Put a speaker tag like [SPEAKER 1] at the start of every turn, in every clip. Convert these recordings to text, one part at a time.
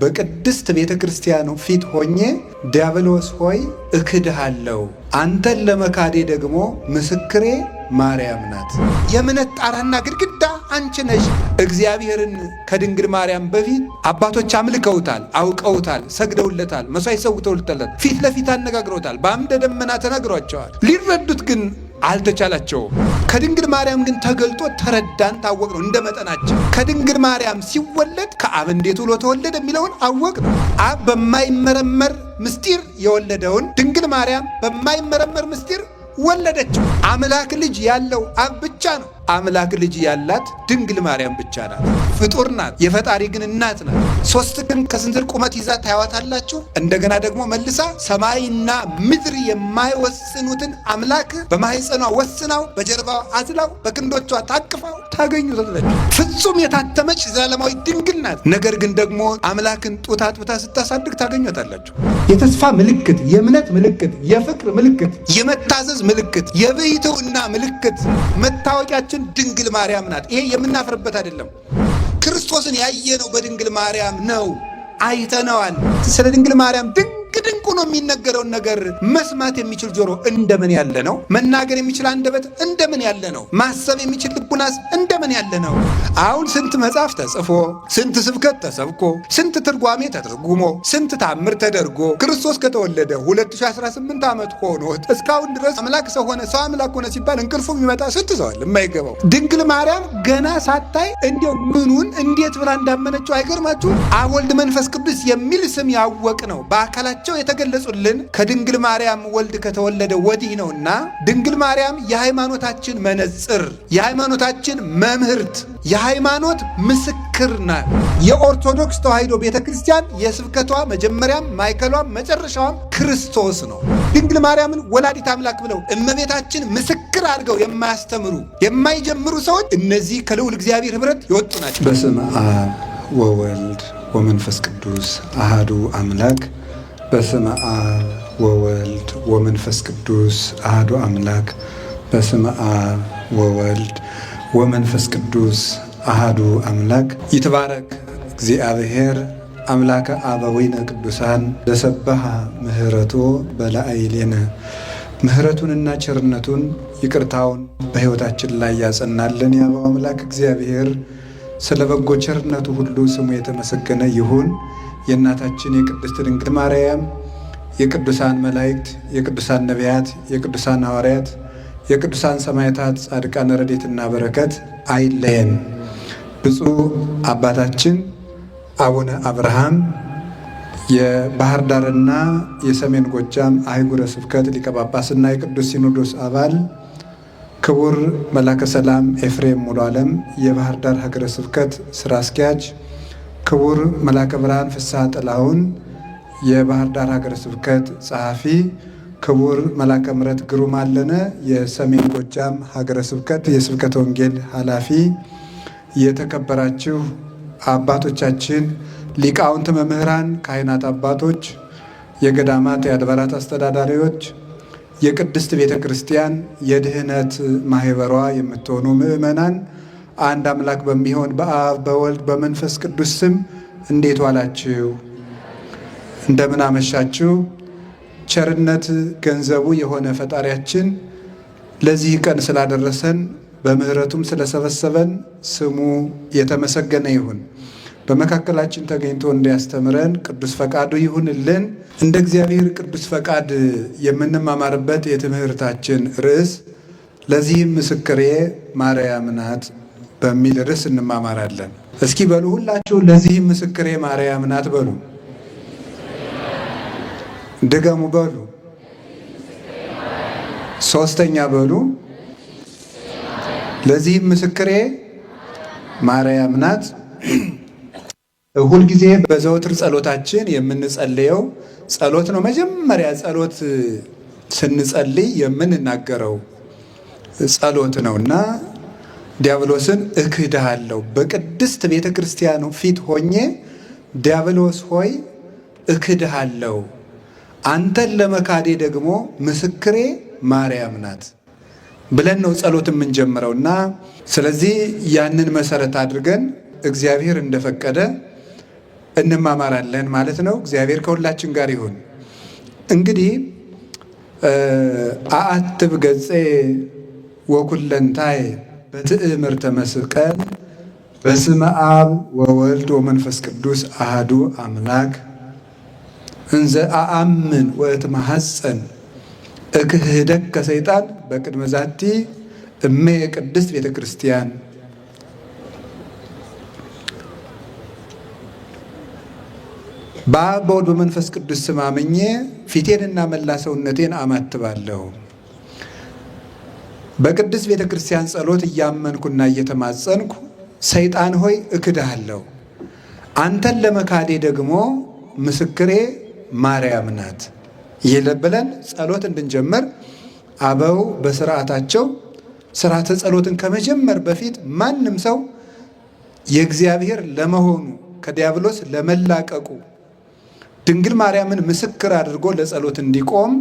[SPEAKER 1] በቅድስት ቤተ ክርስቲያኑ ፊት ሆኜ ዲያብሎስ ሆይ እክድሃለሁ፣ አንተን ለመካዴ ደግሞ ምስክሬ ማርያም ናት። የእምነት ጣራና ግድግዳ አንቺ ነሽ። እግዚአብሔርን ከድንግል ማርያም በፊት አባቶች አምልከውታል፣ አውቀውታል፣ ሰግደውለታል፣ መሥዋዕት ሰውተውለታል፣ ፊት ለፊት አነጋግረውታል፣ በአምደ ደመና ተናግሯቸዋል። ሊረዱት ግን አልተቻላቸውም። ከድንግል ማርያም ግን ተገልጦ ተረዳን፣ ታወቅ ነው እንደ መጠናችን። ከድንግል ማርያም ሲወለድ ከአብ እንዴት ብሎ ተወለደ የሚለውን አወቅ ነው። አብ በማይመረመር ምስጢር የወለደውን ድንግል ማርያም በማይመረመር ምስጢር ወለደችው። አምላክ ልጅ ያለው አብ ብቻ ነው። አምላክ ልጅ ያላት ድንግል ማርያም ብቻ ናት። ፍጡር ናት፣ የፈጣሪ ግን እናት ናት። ሶስት ግን ከስንዝር ቁመት ይዛ ታያዋታላችሁ። እንደገና ደግሞ መልሳ ሰማይና ምድር የማይወስኑትን አምላክ በማህፀኗ ወስናው፣ በጀርባዋ አዝላው፣ በክንዶቿ ታቅፋው ታገኙታላችሁ። ፍጹም የታተመች ዘላለማዊ ድንግል ናት። ነገር ግን ደግሞ አምላክን ጡት አጥብታ ስታሳድግ ታገኙታላችሁ። የተስፋ ምልክት፣ የእምነት ምልክት፣ የፍቅር ምልክት፣ የመታዘዝ ምልክት፣ የብሕትውና ምልክት መታወቂያችን ድንግል ማርያም ናት። ይሄ የምናፍርበት አይደለም። ክርስቶስን ያየነው በድንግል ማርያም ነው፣ አይተነዋል። ስለ ድንግል ማርያም ድንቁ ነው የሚነገረውን ነገር መስማት የሚችል ጆሮ እንደምን ያለ ነው! መናገር የሚችል አንደበት እንደምን ያለ ነው! ማሰብ የሚችል ልቡናስ እንደምን ያለ ነው! አሁን ስንት መጽሐፍ ተጽፎ፣ ስንት ስብከት ተሰብኮ፣ ስንት ትርጓሜ ተተርጉሞ፣ ስንት ታምር ተደርጎ ክርስቶስ ከተወለደ 2018 ዓመት ሆኖት እስካሁን ድረስ አምላክ ሰው ሆነ፣ ሰው አምላክ ሆነ ሲባል እንቅልፉ የሚመጣ ስንት ሰው አለ የማይገባው። ድንግል ማርያም ገና ሳታይ እንዲያው ምኑን እንዴት ብላ እንዳመነችው አይገርማችሁ? አብ ወልድ መንፈስ ቅዱስ የሚል ስም ያወቅ ነው በአካላቸው የተገለጹልን ከድንግል ማርያም ወልድ ከተወለደ ወዲህ ነውና ድንግል ማርያም የሃይማኖታችን መነጽር፣ የሃይማኖታችን መምህርት፣ የሃይማኖት ምስክር ናት። የኦርቶዶክስ ተዋሕዶ ቤተክርስቲያን የስብከቷ መጀመሪያም ማዕከሏም መጨረሻዋም ክርስቶስ ነው። ድንግል ማርያምን ወላዲት አምላክ ብለው እመቤታችን ምስክር አድርገው የማያስተምሩ የማይጀምሩ ሰዎች እነዚህ ከልዑል እግዚአብሔር ኅብረት የወጡ ናቸው።
[SPEAKER 2] በስመ አብ ወወልድ ወመንፈስ ቅዱስ አሃዱ አምላክ። በስመ አብ ወወልድ ወመንፈስ ቅዱስ አሐዱ አምላክ። በስመ አብ ወወልድ ወመንፈስ ቅዱስ አሐዱ አምላክ። ይትባረክ እግዚአብሔር አምላከ አበዊነ ቅዱሳን ለሰበሃ ምህረቶ በላዕሌነ። ምህረቱንና ቸርነቱን ይቅርታውን በሕይወታችን ላይ ያጸናልን የአበው አምላክ እግዚአብሔር ስለ በጎ ቸርነቱ ሁሉ ስሙ የተመሰገነ ይሁን። የእናታችን የቅድስት ድንግል ማርያም የቅዱሳን መላእክት፣ የቅዱሳን ነቢያት፣ የቅዱሳን ሐዋርያት፣ የቅዱሳን ሰማዕታት፣ ጻድቃን ረድኤትና በረከት አይለየን። ብፁዕ አባታችን አቡነ አብርሃም የባህር ዳርና የሰሜን ጎጃም አህጉረ ስብከት ሊቀ ጳጳስና የቅዱስ ሲኖዶስ አባል፣ ክቡር መላከ ሰላም ኤፍሬም ሙሉ ዓለም የባህር ዳር ሀገረ ስብከት ስራ አስኪያጅ፣ ክቡር መላከ ብርሃን ፍስሐ ጥላሁን የባህር ዳር ሀገረ ስብከት ጸሐፊ፣ ክቡር መላከ ምሕረት ግሩም አለነ የሰሜን ጎጃም ሀገረ ስብከት የስብከተ ወንጌል ኃላፊ፣ የተከበራችሁ አባቶቻችን ሊቃውንት፣ መምህራን፣ ካህናት አባቶች፣ የገዳማት የአድባራት አስተዳዳሪዎች፣ የቅድስት ቤተ ክርስቲያን የድህነት ማህበሯ የምትሆኑ ምእመናን አንድ አምላክ በሚሆን በአብ በወልድ በመንፈስ ቅዱስ ስም እንዴት ዋላችሁ? እንደምን አመሻችሁ? ቸርነት ገንዘቡ የሆነ ፈጣሪያችን ለዚህ ቀን ስላደረሰን በምሕረቱም ስለሰበሰበን ስሙ የተመሰገነ ይሁን። በመካከላችን ተገኝቶ እንዲያስተምረን ቅዱስ ፈቃዱ ይሁንልን። እንደ እግዚአብሔር ቅዱስ ፈቃድ የምንማማርበት የትምህርታችን ርዕስ ለዚህም ምስክሬ ማርያም ናት በሚል ርዕስ እንማማራለን። እስኪ በሉ ሁላችሁ ለዚህም ምስክሬ ማርያም ናት በሉ። ድገሙ በሉ። ሶስተኛ በሉ። ለዚህም ምስክሬ ማርያም ናት። ሁልጊዜ በዘወትር ጸሎታችን የምንጸልየው ጸሎት ነው። መጀመሪያ ጸሎት ስንጸልይ የምንናገረው ጸሎት ነውና ዲያብሎስን እክድሃለሁ፣ በቅድስት ቤተ ክርስቲያኑ ፊት ሆኜ ዲያብሎስ ሆይ እክድሃለሁ፣ አንተን ለመካዴ ደግሞ ምስክሬ ማርያም ናት ብለን ነው ጸሎት የምንጀምረውና ስለዚህ ያንን መሰረት አድርገን እግዚአብሔር እንደፈቀደ
[SPEAKER 1] እንማማራለን ማለት ነው። እግዚአብሔር ከሁላችን ጋር ይሁን። እንግዲህ አአትብ ገጼ ወኩለንታይ በትእምርተ መስቀል በስመ አብ ወወልድ ወመንፈስ ቅዱስ አሃዱ አምላክ እንዘ አአምን ወእትማሐፀን እክህደከ ሰይጣን በቅድመ ዛቲ እሜ ቅድስት ቤተ ክርስቲያን። በአብ በወልድ በመንፈስ ቅዱስ ስም አምኜ ፊቴንና መላ ሰውነቴን አማትባለሁ። በቅድስት ቤተ ክርስቲያን ጸሎት እያመንኩና እየተማጸንኩ ሰይጣን ሆይ እክድሃለሁ። አንተን ለመካዴ ደግሞ ምስክሬ ማርያም ናት። ይህ ብለን ጸሎት እንድንጀምር አበው በስርዓታቸው ስርዓተ ጸሎትን ከመጀመር በፊት ማንም ሰው የእግዚአብሔር ለመሆኑ ከዲያብሎስ ለመላቀቁ ድንግል ማርያምን ምስክር አድርጎ ለጸሎት እንዲቆም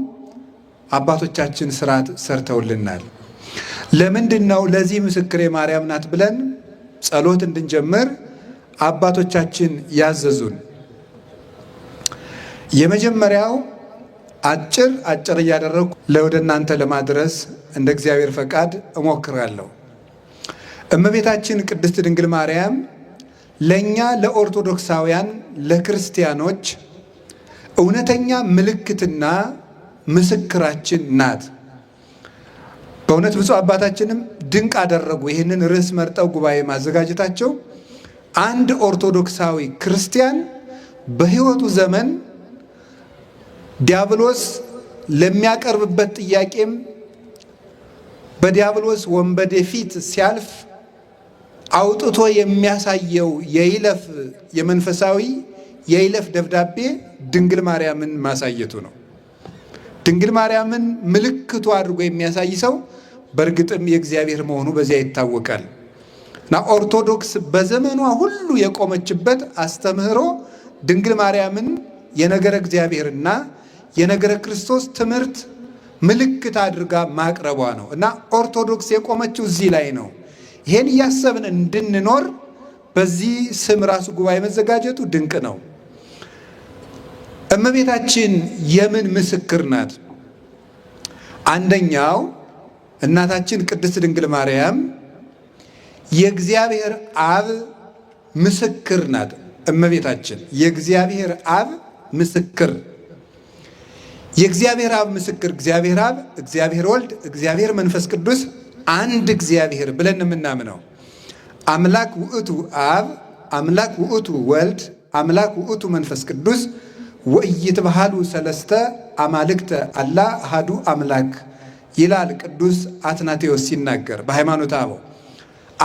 [SPEAKER 1] አባቶቻችን ስርዓት ሰርተውልናል። ለምንድን ነው ለዚህ ምስክሬ ማርያም ናት ብለን ጸሎት እንድንጀምር አባቶቻችን ያዘዙን? የመጀመሪያው አጭር እያደረግኩ ለወደ እናንተ ለማድረስ እንደ እግዚአብሔር ፈቃድ እሞክራለሁ። እመቤታችን ቅድስት ድንግል ማርያም ለእኛ ለኦርቶዶክሳውያን ለክርስቲያኖች እውነተኛ ምልክትና ምስክራችን ናት። በእውነት ብፁዕ አባታችንም ድንቅ አደረጉ ይህንን ርዕስ መርጠው ጉባኤ ማዘጋጀታቸው። አንድ ኦርቶዶክሳዊ ክርስቲያን በሕይወቱ ዘመን ዲያብሎስ ለሚያቀርብበት ጥያቄም በዲያብሎስ ወንበዴ ፊት ሲያልፍ አውጥቶ የሚያሳየው የይለፍ የመንፈሳዊ የይለፍ ደብዳቤ ድንግል ማርያምን ማሳየቱ ነው። ድንግል ማርያምን ምልክቱ አድርጎ የሚያሳይ ሰው በእርግጥም የእግዚአብሔር መሆኑ በዚያ ይታወቃል። እና ኦርቶዶክስ በዘመኗ ሁሉ የቆመችበት አስተምህሮ ድንግል ማርያምን የነገረ እግዚአብሔርና የነገረ ክርስቶስ ትምህርት ምልክት አድርጋ ማቅረቧ ነው። እና ኦርቶዶክስ የቆመችው እዚህ ላይ ነው። ይሄን እያሰብን እንድንኖር በዚህ ስም ራሱ ጉባኤ መዘጋጀቱ ድንቅ ነው። እመቤታችን የምን ምስክር ናት? አንደኛው እናታችን ቅድስት ድንግል ማርያም የእግዚአብሔር አብ ምስክር ናት። እመቤታችን የእግዚአብሔር አብ ምስክር፣ የእግዚአብሔር አብ ምስክር፣ እግዚአብሔር አብ፣ እግዚአብሔር ወልድ፣ እግዚአብሔር መንፈስ ቅዱስ አንድ እግዚአብሔር ብለን የምናምነው አምላክ ውእቱ አብ፣ አምላክ ውእቱ ወልድ፣ አምላክ ውእቱ መንፈስ ቅዱስ ወኢይትበሃሉ ሰለስተ አማልክተ አላ አሐዱ አምላክ ይላል ቅዱስ አትናቴዎስ ሲናገር በሃይማኖተ አበው።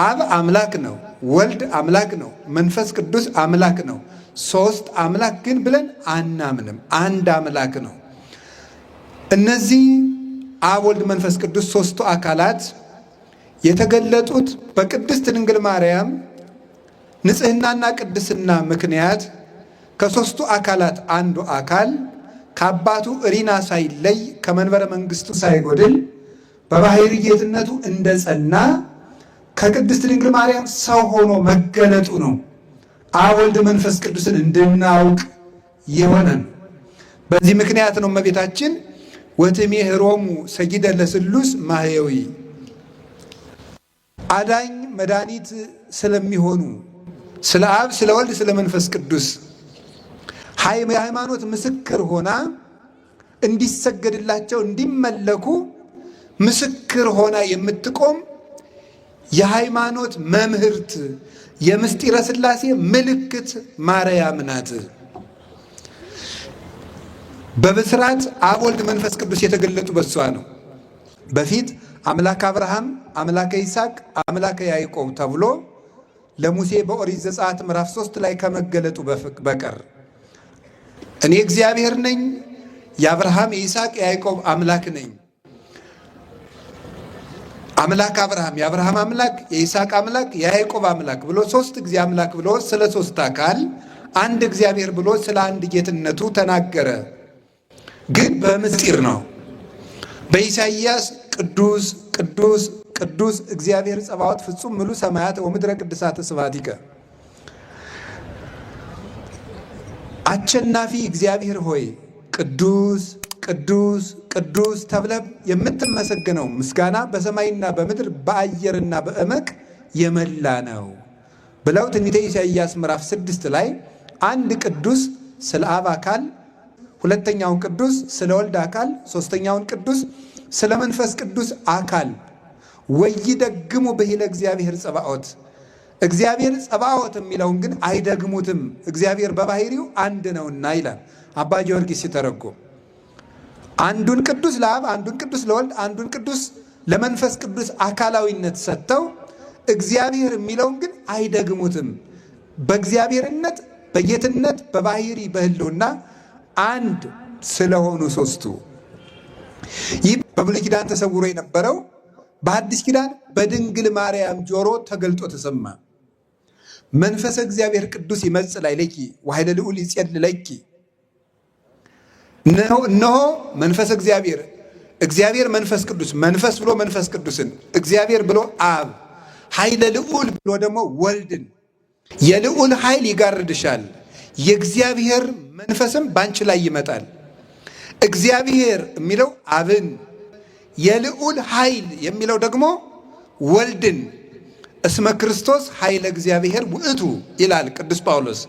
[SPEAKER 1] አብ አምላክ ነው፣ ወልድ አምላክ ነው፣ መንፈስ ቅዱስ አምላክ ነው። ሶስት አምላክ ግን ብለን አናምንም፣ አንድ አምላክ ነው። እነዚህ አብ፣ ወልድ፣ መንፈስ ቅዱስ ሶስቱ አካላት የተገለጡት በቅድስት ድንግል ማርያም ንጽሕናና ቅድስና ምክንያት ከሶስቱ አካላት አንዱ አካል ከአባቱ እሪና ሳይለይ ከመንበረ መንግስቱ ሳይጎድል በባሕርይ ጌትነቱ እንደጸና ከቅድስት ድንግል ማርያም ሰው ሆኖ መገለጡ ነው አብ ወልድ መንፈስ ቅዱስን እንድናውቅ የሆነን። በዚህ ምክንያት ነው እመቤታችን ወትሜህሮሙ ሰጊደ ለስሉስ ማህየዊ አዳኝ መድኃኒት ስለሚሆኑ ስለ አብ፣ ስለ ወልድ፣ ስለ መንፈስ ቅዱስ የሃይማኖት ምስክር ሆና እንዲሰገድላቸው እንዲመለኩ ምስክር ሆና የምትቆም የሃይማኖት መምህርት የምስጢረ ሥላሴ ምልክት ማርያም ናት። በብስራት አብ፣ ወልድ፣ መንፈስ ቅዱስ የተገለጡ በሷ ነው። በፊት አምላክ አብርሃም፣ አምላከ ይስሐቅ፣ አምላከ ያዕቆብ ተብሎ ለሙሴ በኦሪት ዘጸአት ምዕራፍ 3 ላይ ከመገለጡ በቀር እኔ እግዚአብሔር ነኝ፣ የአብርሃም የይስሐቅ የያዕቆብ አምላክ ነኝ። አምላክ አብርሃም የአብርሃም አምላክ፣ የይስሐቅ አምላክ፣ የያዕቆብ አምላክ ብሎ ሶስት ጊዜ አምላክ ብሎ ስለ ሶስት አካል አንድ እግዚአብሔር ብሎ ስለ አንድ ጌትነቱ ተናገረ። ግን በምስጢር ነው። በኢሳይያስ ቅዱስ ቅዱስ ቅዱስ እግዚአብሔር ጸባዖት ፍጹም ምሉ ሰማያት ወምድረ ቅድሳተ ስብሐቲከ አሸናፊ እግዚአብሔር ሆይ ቅዱስ ቅዱስ ቅዱስ ተብለህ የምትመሰገነው ምስጋና በሰማይና በምድር በአየርና በእመቅ የመላ ነው ብለው ትንቢተ ኢሳይያስ ምዕራፍ 6 ላይ አንድ ቅዱስ ስለ አብ አካል፣ ሁለተኛውን ቅዱስ ስለ ወልድ አካል፣ ሶስተኛውን ቅዱስ ስለ መንፈስ ቅዱስ አካል ወይደግሙ ብሂለ እግዚአብሔር ጸባኦት፣ እግዚአብሔር ጸባኦት የሚለውን ግን አይደግሙትም፣ እግዚአብሔር በባህሪው አንድ ነውና ይላል አባ ጊዮርጊስ ሲተረጎም። አንዱን ቅዱስ ለአብ፣ አንዱን ቅዱስ ለወልድ፣ አንዱን ቅዱስ ለመንፈስ ቅዱስ አካላዊነት ሰጥተው እግዚአብሔር የሚለውን ግን አይደግሙትም። በእግዚአብሔርነት፣ በጌትነት፣ በባህሪ በህልውና አንድ ስለሆኑ ሶስቱ። ይህ በብሉይ ኪዳን ተሰውሮ የነበረው በአዲስ ኪዳን በድንግል ማርያም ጆሮ ተገልጦ ተሰማ። መንፈሰ እግዚአብሔር ቅዱስ ይመጽእ ላዕሌኪ ወኃይለ ልዑል ይጼልእ ለኪ። እነሆ መንፈስ እግዚአብሔር፣ እግዚአብሔር መንፈስ ቅዱስ፣ መንፈስ ብሎ መንፈስ ቅዱስን፣ እግዚአብሔር ብሎ አብ፣ ኃይለ ልዑል ብሎ ደግሞ ወልድን፣ የልዑል ኃይል ይጋርድሻል፣ የእግዚአብሔር መንፈስም ባንቺ ላይ ይመጣል። እግዚአብሔር የሚለው አብን፣ የልዑል ኃይል የሚለው ደግሞ ወልድን፣ እስመ ክርስቶስ ኃይለ እግዚአብሔር ውእቱ ይላል ቅዱስ ጳውሎስ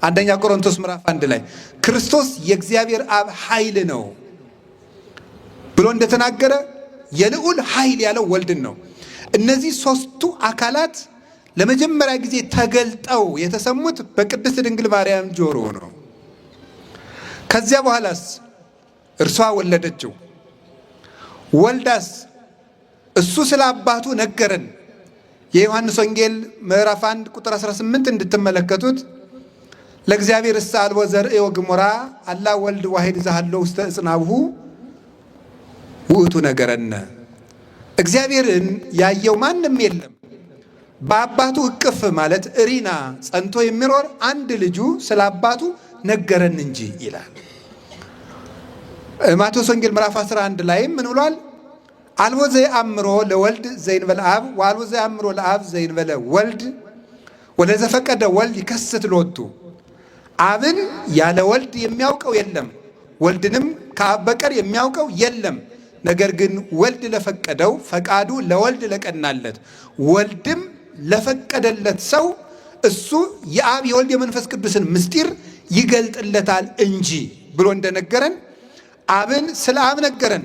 [SPEAKER 1] አንደኛ ቆሮንቶስ ምዕራፍ 1 ላይ ክርስቶስ የእግዚአብሔር አብ ኃይል ነው ብሎ እንደተናገረ የልዑል ኃይል ያለው ወልድን ነው። እነዚህ ሶስቱ አካላት ለመጀመሪያ ጊዜ ተገልጠው የተሰሙት በቅድስት ድንግል ማርያም ጆሮ ነው። ከዚያ በኋላስ እርሷ ወለደችው። ወልዳስ እሱ ስለ አባቱ ነገረን። የዮሐንስ ወንጌል ምዕራፍ 1 ቁጥር 18 እንድትመለከቱት ለእግዚአብሔር አልቦ ዘርእ ወግሙራ አላ ወልድ ዋሕድ ዘሃሎ ውስተ እጽናብሁ ውእቱ ነገረነ። እግዚአብሔርን ያየው ማንም የለም፣ በአባቱ እቅፍ ማለት እሪና ጸንቶ የሚኖር አንድ ልጁ ስለ አባቱ ነገረን እንጂ ይላል። ማቴዎስ ወንጌል ምዕራፍ 11 ላይም ምን ብሏል? አልቦ ዘየአምሮ ለወልድ ዘእንበለ አብ ወአልቦ ዘየአምሮ ለአብ ዘእንበለ ወልድ ወለዘፈቀደ ወልድ ይከስት ሎቱ። አብን ያለ ወልድ የሚያውቀው የለም፣ ወልድንም ከአብ በቀር የሚያውቀው የለም። ነገር ግን ወልድ ለፈቀደው ፈቃዱ ለወልድ ለቀናለት ወልድም ለፈቀደለት ሰው እሱ የአብ የወልድ የመንፈስ ቅዱስን ምስጢር ይገልጥለታል እንጂ ብሎ እንደነገረን አብን ስለ አብ ነገረን።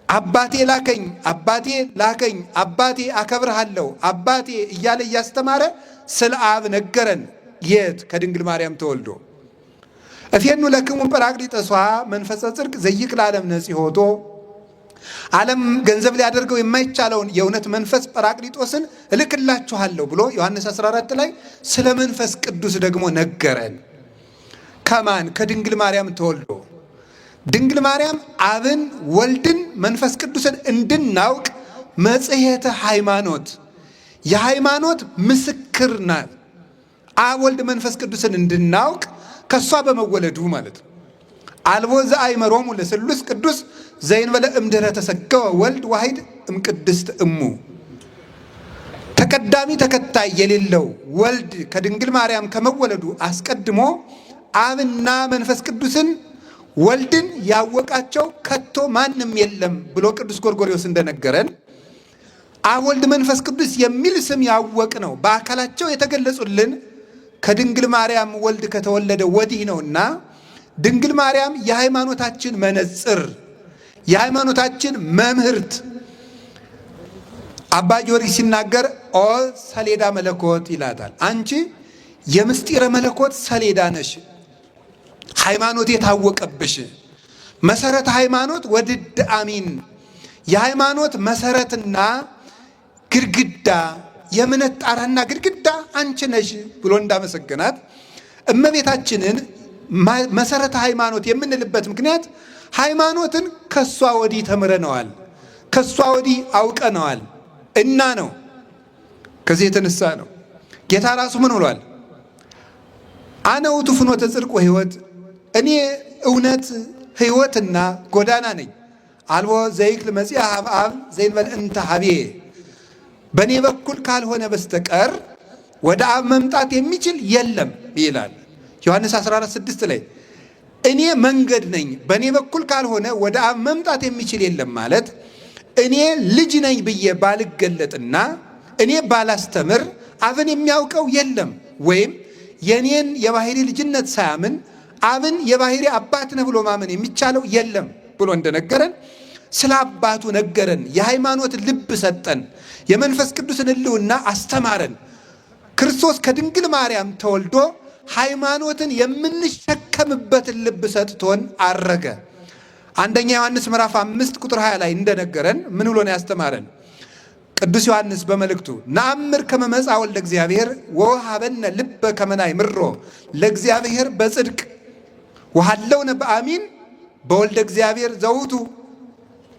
[SPEAKER 1] አባቴ ላከኝ፣ አባቴ ላከኝ፣ አባቴ አከብርሃለሁ፣ አባቴ እያለ እያስተማረ ስለ አብ ነገረን። የት? ከድንግል ማርያም ተወልዶ። እፌኑ ለክሙ ጰራቅሊጦስ መንፈሰ ጽድቅ ዘይክል ዓለም ነጺሖቶ፣ ዓለም ገንዘብ ሊያደርገው የማይቻለውን የእውነት መንፈስ ጰራቅሊጦስን እልክላችኋለሁ ብሎ ዮሐንስ 14 ላይ ስለ መንፈስ ቅዱስ ደግሞ ነገረን። ከማን? ከድንግል ማርያም ተወልዶ። ድንግል ማርያም አብን፣ ወልድን፣ መንፈስ ቅዱስን እንድናውቅ መጽሔተ ሃይማኖት የሃይማኖት ምስክር ናት። አብ ወልድ መንፈስ ቅዱስን እንድናውቅ ከሷ በመወለዱ ማለት ነው። አልቦ ዘአእመሮሙ ለስሉስ ቅዱስ ዘእንበለ እምድኅረ ተሰገወ ወልድ ዋሕድ እምቅድስት እሙ። ተቀዳሚ ተከታይ የሌለው ወልድ ከድንግል ማርያም ከመወለዱ አስቀድሞ አብና መንፈስ ቅዱስን ወልድን ያወቃቸው ከቶ ማንም የለም ብሎ ቅዱስ ጎርጎርዮስ እንደነገረን አብ ወልድ መንፈስ ቅዱስ የሚል ስም ያወቅ ነው በአካላቸው የተገለጹልን ከድንግል ማርያም ወልድ ከተወለደ ወዲህ ነውና ድንግል ማርያም የሃይማኖታችን መነጽር፣ የሃይማኖታችን መምህርት። አባ ጊዮርጊስ ሲናገር ኦ ሰሌዳ መለኮት ይላታል። አንቺ የምስጢረ መለኮት ሰሌዳ ነሽ፣ ሃይማኖት የታወቀብሽ መሰረተ ሃይማኖት ወድድ አሚን፣ የሃይማኖት መሰረትና ግድግዳ፣ የእምነት ጣራና ግድግዳ አንቺ ነሽ ብሎ እንዳመሰገናት እመቤታችንን መሰረተ ሃይማኖት የምንልበት ምክንያት ሃይማኖትን ከሷ ወዲህ ተምረነዋል፣ ከሷ ወዲህ አውቀነዋል እና ነው። ከዚህ የተነሳ ነው ጌታ ራሱ ምን ብሏል? አነ ውእቱ ፍኖተ ጽድቅ ወሕይወት፣ እኔ እውነት ሕይወትና ጎዳና ነኝ። አልቦ ዘይክል መጺአ ኀበ አብ ዘእንበለ እንተ ኀቤየ፣ በእኔ በኩል ካልሆነ በስተቀር ወደ አብ መምጣት የሚችል የለም ይላል። ዮሐንስ 14:6 ላይ እኔ መንገድ ነኝ፣ በእኔ በኩል ካልሆነ ወደ አብ መምጣት የሚችል የለም ማለት እኔ ልጅ ነኝ ብዬ ባልገለጥና እኔ ባላስተምር አብን የሚያውቀው የለም፣ ወይም የኔን የባህሪ ልጅነት ሳያምን አብን የባህሪ አባት ነህ ብሎ ማመን የሚቻለው የለም ብሎ እንደነገረን ስለ አባቱ ነገረን። የሃይማኖት ልብ ሰጠን። የመንፈስ ቅዱስን ሕልውና አስተማረን። ክርስቶስ ከድንግል ማርያም ተወልዶ ሃይማኖትን የምንሸከምበትን ልብ ሰጥቶን አረገ። አንደኛ ዮሐንስ ምዕራፍ 5 ቁጥር 20 ላይ እንደነገረን ምን ብሎ ነው ያስተማረን? ቅዱስ ዮሐንስ በመልእክቱ ነአምር ከመ መጽአ ወልደ እግዚአብሔር ወወሀበነ ልበ ከመ ናእምሮ ለእግዚአብሔር በጽድቅ ወሀለውነ በአሚን በወልደ እግዚአብሔር ዘውቱ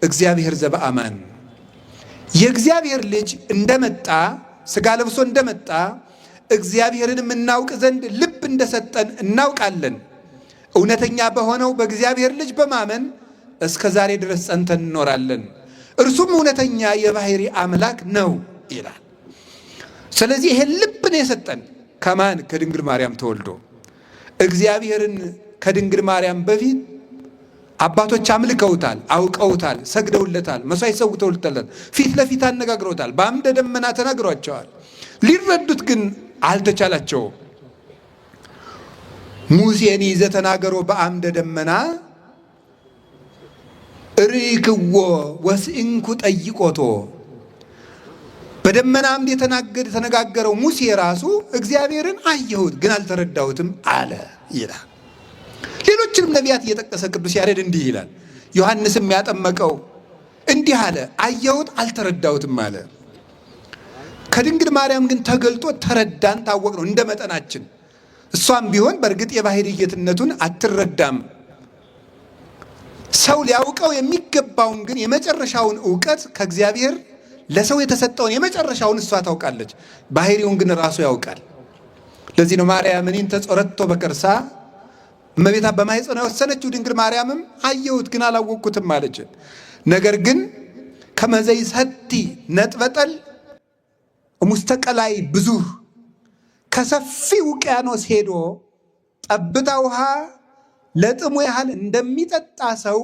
[SPEAKER 1] እግዚአብሔር ዘበአማን። የእግዚአብሔር ልጅ እንደመጣ ሥጋ ለብሶ እንደመጣ እግዚአብሔርን የምናውቅ ዘንድ ልብ እንደሰጠን እናውቃለን። እውነተኛ በሆነው በእግዚአብሔር ልጅ በማመን እስከ ዛሬ ድረስ ጸንተን እንኖራለን። እርሱም እውነተኛ የባህሪ አምላክ ነው ይላል። ስለዚህ ይሄን ልብ ነው የሰጠን። ከማን? ከድንግል ማርያም ተወልዶ። እግዚአብሔርን ከድንግል ማርያም በፊት አባቶች አምልከውታል፣ አውቀውታል፣ ሰግደውለታል፣ መሥዋዕት ሰውተውለታል፣ ፊት ለፊት አነጋግረውታል፣ በአምደ ደመና ተናግሯቸዋል። ሊረዱት ግን አልተቻላቸውም። ሙሴን ይዘህ ተናገሮ በአምደ ደመና ርኢክዎ ወስእንኩ ጠይቆቶ። በደመና አምድ የተነጋገረው ሙሴ ራሱ እግዚአብሔርን አየሁት ግን አልተረዳሁትም አለ ይላል። ሌሎችንም ነቢያት እየጠቀሰ ቅዱስ ያሬድ እንዲህ ይላል። ዮሐንስም ያጠመቀው እንዲህ አለ፣ አየሁት አልተረዳሁትም አለ። ከድንግል ማርያም ግን ተገልጦ ተረዳን፣ ታወቅ ነው እንደ መጠናችን። እሷም ቢሆን በእርግጥ የባህሪ ጌትነቱን አትረዳም። ሰው ሊያውቀው የሚገባውን ግን የመጨረሻውን እውቀት ከእግዚአብሔር ለሰው የተሰጠውን የመጨረሻውን እሷ ታውቃለች። ባህሪውን ግን ራሱ ያውቃል። ለዚህ ነው ማርያም እኔን ተጾረቶ በከርሳ እመቤታ በማኅፀኗ የወሰነችው ድንግል ማርያምም አየሁት ግን አላወቅኩትም አለች። ነገር ግን ከመዘይ ሰቲ ነጥበጠል ሙስተቀላይ ብዙ ከሰፊ ውቅያኖስ ሄዶ ጠብታ ውሃ ለጥሙ ያህል እንደሚጠጣ ሰው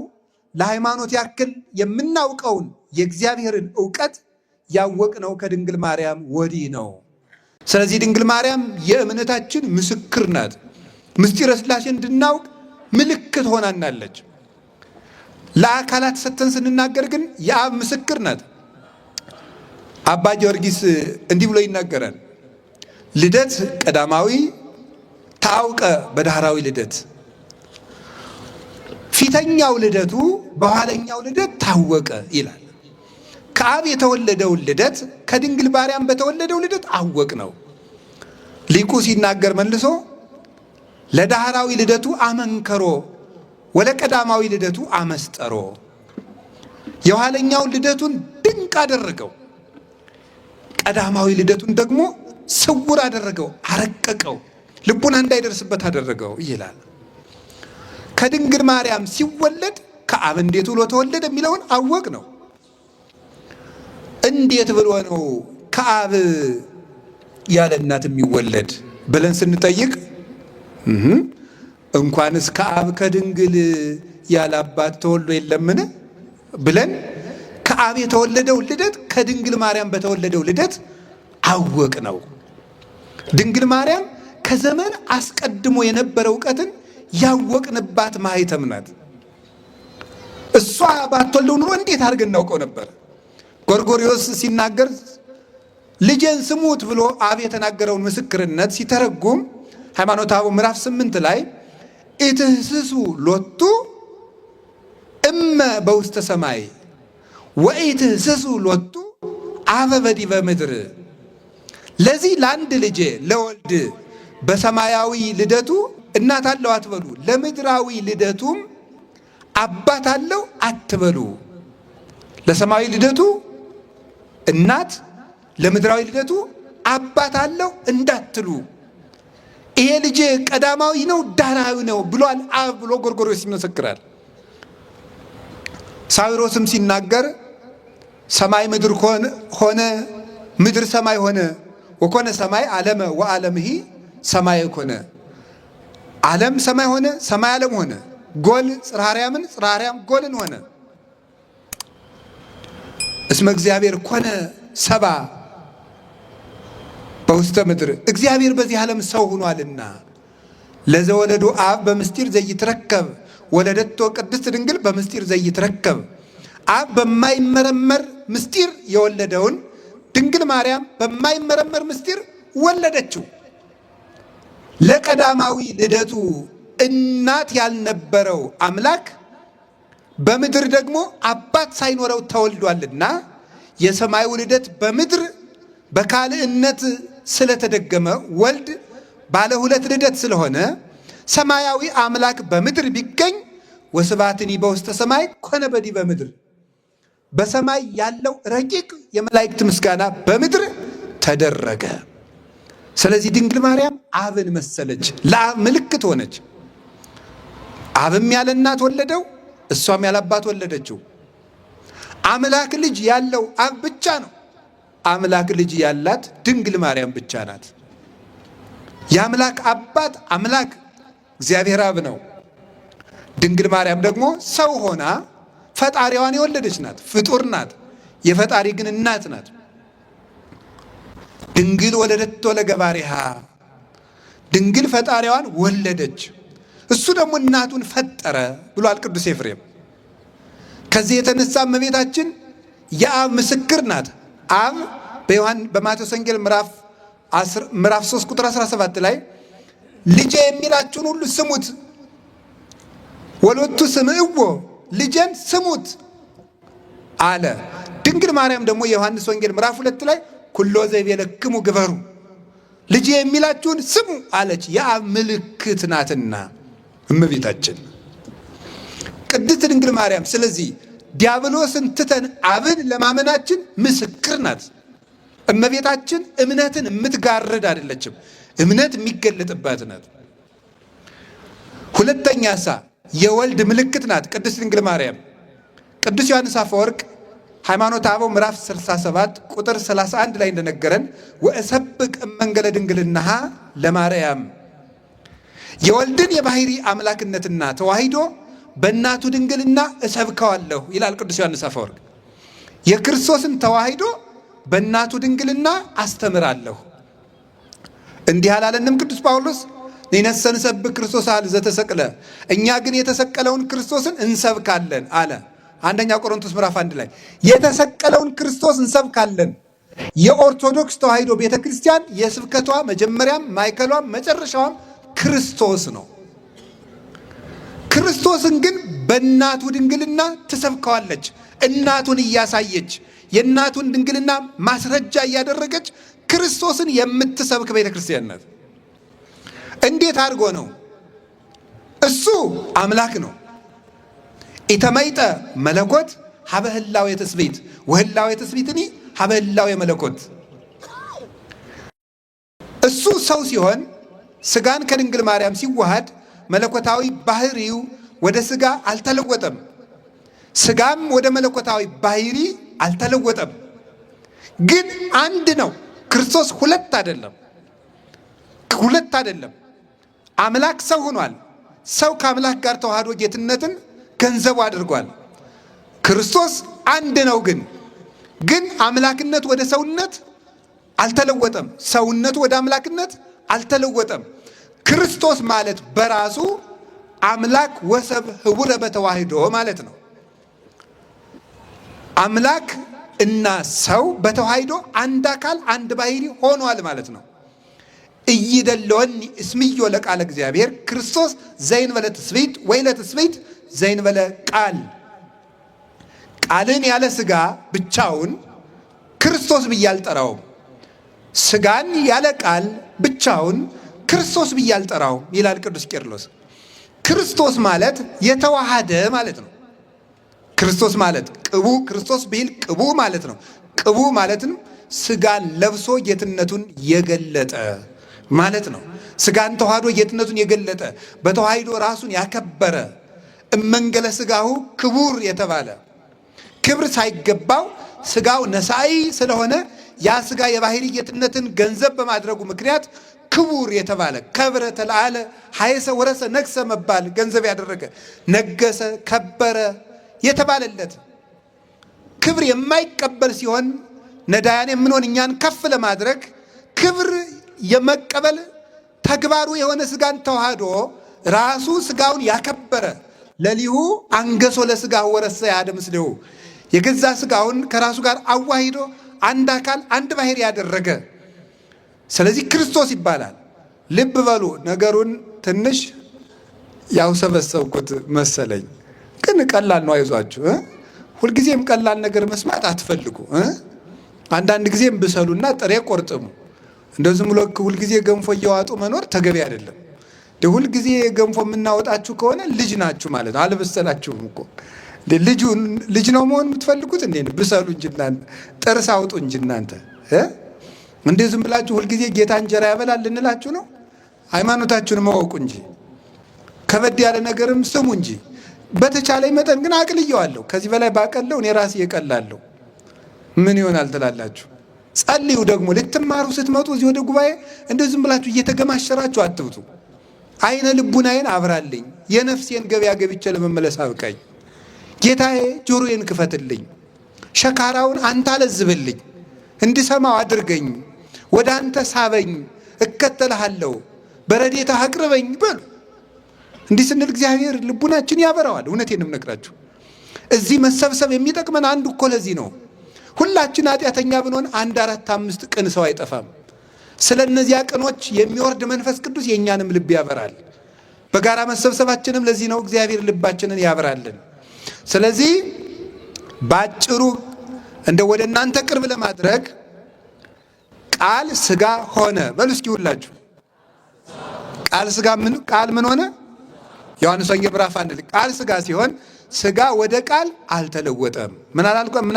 [SPEAKER 1] ለሃይማኖት ያክል የምናውቀውን የእግዚአብሔርን እውቀት ያወቅነው ከድንግል ማርያም ወዲህ ነው። ስለዚህ ድንግል ማርያም የእምነታችን ምስክር ናት። ምስጢረ ሥላሴ እንድናውቅ ምልክት ሆናናለች። ለአካላት ሰተን ስንናገር ግን የአብ ምስክር ናት። አባ ጊዮርጊስ እንዲህ ብሎ ይናገራል። ልደት ቀዳማዊ ታውቀ በዳህራዊ ልደት፣ ፊተኛው ልደቱ በኋለኛው ልደት ታወቀ ይላል። ከአብ የተወለደውን ልደት ከድንግል ማርያም በተወለደው ልደት አወቅ ነው። ሊቁ ሲናገር መልሶ ለዳህራዊ ልደቱ አመንከሮ ወለቀዳማዊ ልደቱ አመስጠሮ። የኋለኛውን ልደቱን ድንቅ አደረገው፣ ቀዳማዊ ልደቱን ደግሞ ስውር አደረገው፣ አረቀቀው፣ ልቡና እንዳይደርስበት አደረገው ይላል። ከድንግል ማርያም ሲወለድ ከአብ እንዴት ብሎ ተወለደ የሚለውን አወቅ ነው። እንዴት ብሎ ነው ከአብ ያለ እናት የሚወለድ ብለን ስንጠይቅ እንኳንስ ከአብ ከድንግል ያለ አባት ተወልዶ የለምን ብለን ከአብ የተወለደው ልደት ከድንግል ማርያም በተወለደው ልደት አወቅ ነው። ድንግል ማርያም ከዘመን አስቀድሞ የነበረ እውቀትን ያወቅንባት ማኅተም ናት። እሷ ባትወልደው ኑሮ እንዴት አድርገን እናውቀው ነበር? ጎርጎርዮስ ሲናገር ልጄን ስሙት ብሎ አብ የተናገረውን ምስክርነት ሲተረጉም ሃይማኖተ አበው ምዕራፍ 8 ላይ ኢትህስሱ ሎቱ እመ በውስተ ሰማይ ወኢትህስሱ ሎቱ አበ በዲበ ምድር። ለዚህ ለአንድ ልጄ ለወልድ በሰማያዊ ልደቱ እናት አለው አትበሉ፣ ለምድራዊ ልደቱም አባት አለው አትበሉ። ለሰማያዊ ልደቱ እናት፣ ለምድራዊ ልደቱ አባት አለው እንዳትሉ። ይሄ ልጄ ቀዳማዊ ነው ዳህራዊ ነው ብሏል አብ ብሎ ጎርጎርዮስ ይመሰክራል። ሳዊሮስም ሲናገር ሰማይ ምድር ሆነ ምድር ሰማይ ሆነ ወኮነ ሰማይ ዓለመ ወዓለምሂ ሰማይ ኮነ። ዓለም ሰማይ ሆነ፣ ሰማይ ዓለም ሆነ። ጎል ጽርሐ አርያምን፣ ጽርሐ አርያም ጎልን ሆነ። እስመ እግዚአብሔር ኮነ ሰባ በውስተ ምድር፣ እግዚአብሔር በዚህ ዓለም ሰው ሆኗልና። ለዘወለዱ አብ በምስጢር ዘይትረከብ ወለደቶ ቅድስት ድንግል በምስጢር ዘይትረከብ። አብ በማይመረመር ምስጢር የወለደውን ድንግል ማርያም በማይመረመር ምስጢር ወለደችው። ለቀዳማዊ ልደቱ እናት ያልነበረው አምላክ በምድር ደግሞ አባት ሳይኖረው ተወልዷልና የሰማዩ ልደት በምድር በካልእነት ስለተደገመ ወልድ ባለ ሁለት ልደት ስለሆነ ሰማያዊ አምላክ በምድር ቢገኝ ወስብሐትኒ በውስተ ሰማይ ኮነ በዲበ ምድር፣ በሰማይ ያለው ረቂቅ የመላእክት ምስጋና በምድር ተደረገ። ስለዚህ ድንግል ማርያም አብን መሰለች፣ ለአብ ምልክት ሆነች። አብም ያለ እናት ወለደው፣ እሷም ያለ አባት ወለደችው። አምላክ ልጅ ያለው አብ ብቻ ነው። አምላክ ልጅ ያላት ድንግል ማርያም ብቻ ናት። የአምላክ አባት አምላክ እግዚአብሔር አብ ነው። ድንግል ማርያም ደግሞ ሰው ሆና ፈጣሪዋን የወለደች ናት። ፍጡር ናት፣ የፈጣሪ ግን እናት ናት። ድንግል ወለደቶ ለገባሪሃ፣ ድንግል ፈጣሪዋን ወለደች፣ እሱ ደግሞ እናቱን ፈጠረ ብሏል ቅዱስ ኤፍሬም። ከዚህ የተነሳ እመቤታችን የአብ ምስክር ናት። አብ በማቴዎስ ወንጌል ምዕራፍ 3 ቁጥር 17 ላይ ልጄ የሚላችሁን ሁሉ ስሙት፣ ወሎቱ ስምዕዎ፣ ልጄን ስሙት አለ። ድንግል ማርያም ደግሞ የዮሐንስ ወንጌል ምዕራፍ 2 ላይ ኩሎ ዘይቤለክሙ ግበሩ፣ ልጄ የሚላችሁን ስሙ አለች። የአብ ምልክት ናትና እመቤታችን ቅድስት ድንግል ማርያም። ስለዚህ ዲያብሎስን ትተን አብን ለማመናችን ምስክር ናት። እመቤታችን እምነትን የምትጋርድ አይደለችም፣ እምነት የሚገለጥባት ናት። ሁለተኛ የወልድ ምልክት ናት ቅድስት ድንግል ማርያም። ቅዱስ ዮሐንስ አፈወርቅ ሃይማኖተ አበው ምዕራፍ 67 ቁጥር 31 ላይ እንደነገረን ወእሰብቅ እመንገለ ድንግልናሃ ለማርያም፣ የወልድን የባህሪ አምላክነትና ተዋሂዶ በእናቱ ድንግልና እሰብከዋለሁ ይላል ቅዱስ ዮሐንስ አፈወርቅ። የክርስቶስን ተዋሂዶ በእናቱ ድንግልና አስተምራለሁ። እንዲህ አላለንም ቅዱስ ጳውሎስ? ንሕነሰ ንሰብክ ክርስቶስ አለ ዘተሰቅለ፣ እኛ ግን የተሰቀለውን ክርስቶስን እንሰብካለን አለ። አንደኛ ቆሮንቶስ ምዕራፍ 1 ላይ የተሰቀለውን ክርስቶስ እንሰብካለን። የኦርቶዶክስ ተዋሂዶ ቤተ ክርስቲያን የስብከቷ መጀመሪያም ማዕከሏም መጨረሻዋም ክርስቶስ ነው። ክርስቶስን ግን በእናቱ ድንግልና ትሰብከዋለች። እናቱን እያሳየች የእናቱን ድንግልና ማስረጃ እያደረገች ክርስቶስን የምትሰብክ ቤተ ክርስቲያን ናት። እንዴት አድርጎ ነው? እሱ አምላክ ነው። ኢተመይጠ መለኮት ሀበ ህላዌ ትስብእት ወህላዌ ትስብእትኒ ሀበ ህላዌ መለኮት። እሱ ሰው ሲሆን ስጋን ከድንግል ማርያም ሲዋሃድ መለኮታዊ ባህሪው ወደ ስጋ አልተለወጠም፣ ስጋም ወደ መለኮታዊ ባህሪ አልተለወጠም። ግን አንድ ነው። ክርስቶስ ሁለት አይደለም። አምላክ ሰው ሆኗል። ሰው ከአምላክ ጋር ተዋህዶ ጌትነትን ገንዘቡ አድርጓል። ክርስቶስ አንድ ነው። ግን አምላክነት ወደ ሰውነት አልተለወጠም፣ ሰውነቱ ወደ አምላክነት አልተለወጠም። ክርስቶስ ማለት በራሱ አምላክ ወሰብ ህቡረ በተዋህዶ ማለት ነው። አምላክ እና ሰው በተዋህዶ አንድ አካል አንድ ባህሪ ሆኗል ማለት ነው። እይደለወኒ እስምዮ ለቃለ እግዚአብሔር ክርስቶስ ዘእንበለ ትስብእት ወይለ ትስብእት ዘእንበለ ቃል። ቃልን ያለ ስጋ ብቻውን ክርስቶስ ብዬ አልጠራውም፣ ስጋን ያለ ቃል ብቻውን ክርስቶስ ብዬ አልጠራውም ይላል ቅዱስ ቄርሎስ። ክርስቶስ ማለት የተዋሃደ ማለት ነው። ክርስቶስ ማለት ቅቡ ክርስቶስ ቢል ቅቡ ማለት ነው። ቅቡ ማለትም ስጋን ለብሶ ጌትነቱን የገለጠ ማለት ነው። ስጋን ተዋህዶ ጌትነቱን የገለጠ በተዋሂዶ ራሱን ያከበረ እመንገለ ስጋሁ ክቡር የተባለ ክብር ሳይገባው ስጋው ነሳኢ ስለሆነ ያ ስጋ የባህሪ ጌትነትን ገንዘብ በማድረጉ ምክንያት ክቡር የተባለ ከብረ ተለዓለ ሀይሰ ወረሰ ነግሰ መባል ገንዘብ ያደረገ ነገሰ ከበረ የተባለለት ክብር የማይቀበል ሲሆን ነዳያን የምንሆን እኛን ከፍ ለማድረግ ክብር የመቀበል ተግባሩ የሆነ ስጋን ተዋህዶ ራሱ ስጋውን ያከበረ ለሊሁ አንገሶ ለስጋ ወረሰ ያደ ምስሌሁ የገዛ ስጋውን ከራሱ ጋር አዋሂዶ አንድ አካል አንድ ባህር ያደረገ ስለዚህ ክርስቶስ ይባላል። ልብ በሉ ነገሩን ትንሽ ያውሰበሰብኩት መሰለኝ፣ ግን ቀላል ነው። አይዟችሁ። ሁልጊዜም ቀላል ነገር መስማት አትፈልጉ። አንዳንድ ጊዜም ብሰሉና ጥሬ ቆርጥሙ። እንደዚህ ብሎ ሁልጊዜ ገንፎ እየዋጡ መኖር ተገቢ አይደለም። ሁልጊዜ ገንፎ የምናወጣችሁ ከሆነ ልጅ ናችሁ ማለት ነው። አልበሰላችሁም እኮ። ልጅ ነው መሆን የምትፈልጉት እንዴ? ብሰሉ እንጂ እናንተ ጥርስ አውጡ እንጂ እናንተ እንዴ ዝም ብላችሁ ሁልጊዜ ጌታ እንጀራ ያበላል ልንላችሁ ነው? ሃይማኖታችሁን ማወቁ እንጂ ከበድ ያለ ነገርም ስሙ እንጂ። በተቻለ መጠን ግን አቅልየዋለሁ። ከዚህ በላይ ባቀለው እኔ ራሴ እቀላለሁ። ምን ይሆናል ትላላችሁ? ጸልዩ። ደግሞ ልትማሩ ስትመጡ እዚህ ወደ ጉባኤ እንደው ዝም ብላችሁ እየተገማሸራችሁ አትብቱ። አይነ ልቡናዬን አብራልኝ፣ የነፍሴን ገበያ ገብቼ ለመመለስ አብቃኝ። ጌታዬ ጆሮዬን ክፈትልኝ፣ ሸካራውን አንተ አለዝብልኝ፣ እንድሰማው አድርገኝ፣ ወደ አንተ ሳበኝ፣ እከተልሃለሁ፣ በረድኤትህ አቅርበኝ በሉ። እንዲህ ስንል እግዚአብሔር ልቡናችን ያበራዋል። እውነቴንም ነግራችሁ እዚህ መሰብሰብ የሚጠቅመን አንዱ እኮ ለዚህ ነው። ሁላችን ኃጢአተኛ ብንሆን 1 4 5 ቅን ሰው አይጠፋም። ስለ እነዚያ ቅኖች የሚወርድ መንፈስ ቅዱስ የእኛንም ልብ ያበራል። በጋራ መሰብሰባችንም ለዚህ ነው። እግዚአብሔር ልባችንን ያበራልን። ስለዚህ ባጭሩ እንደ ወደ እናንተ ቅርብ ለማድረግ ቃል ስጋ ሆነ በሉ እስኪ ሁላችሁ። ቃል ምን ሆነ? ዮሐንስ ወንጌል ምዕራፍ 1 ቃል ስጋ ሲሆን ስጋ ወደ ቃል አልተለወጠም። ምን